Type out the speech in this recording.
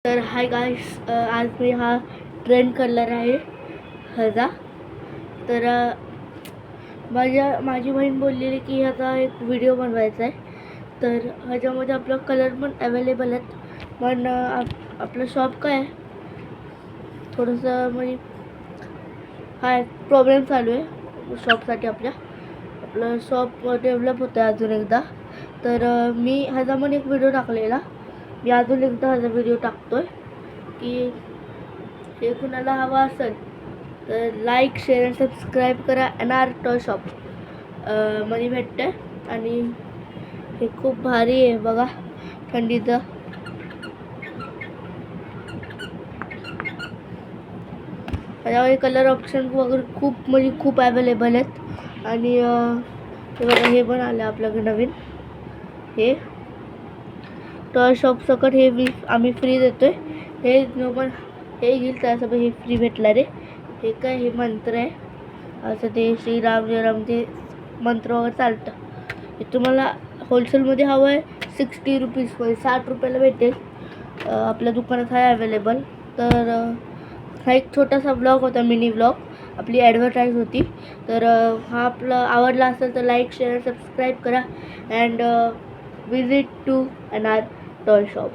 तर hi guys, आज मी हा ट्रेंड कलर आहे ह्याचा. तर माझी बहीण बोललेली की ह्याचा एक व्हिडिओ बनवायचा आहे. तर ह्याच्यामध्ये आपलं कलर पण अवेलेबल आहेत. पण आपलं शॉप काय आहे थोडंसं म्हणजे हा एक प्रॉब्लेम चालू आहे शॉपसाठी. आपलं शॉप डेव्हलप होतं आहे अजून एकदा. तर मी ह्याचा पण एक व्हिडिओ टाकलेला. मी अजून एकदा ह्याचा व्हिडिओ टाकतोय की हे कुणाला हवा असेल तर लाईक शेअर आणि सबस्क्राईब करा. NR टॉय शॉप मध्ये भेटते आणि हे खूप भारी आहे बघा. थंडीचं त्याच्यामध्ये कलर ऑप्शन वगैरे खूप अवेलेबल आहेत. आणि हे बघा, हे पण आलं आपल्याकडे नवीन. हे टॉय शॉप सकट हे आम्ही फ्री देतोय. हे जो पण हे घेईल त्यासोबत हे फ्री भेटला रे. हे काय, हे मंत्र आहे असं, ते श्रीराम जय राम ते मंत्र वगैरे चालतं. हे तुम्हाला होलसेलमध्ये हवं आहे 60 रुपीज, 60 रुपयाला भेटेल. आपल्या दुकानात आहे अवेलेबल. तर हा एक छोटासा ब्लॉग होता, मिनी ब्लॉग, आपली ॲडव्हर्टाईज होती. तर हा आपला आवडला असेल तर लाईक शेअर सबस्क्राईब करा. And visit to NR toy shop.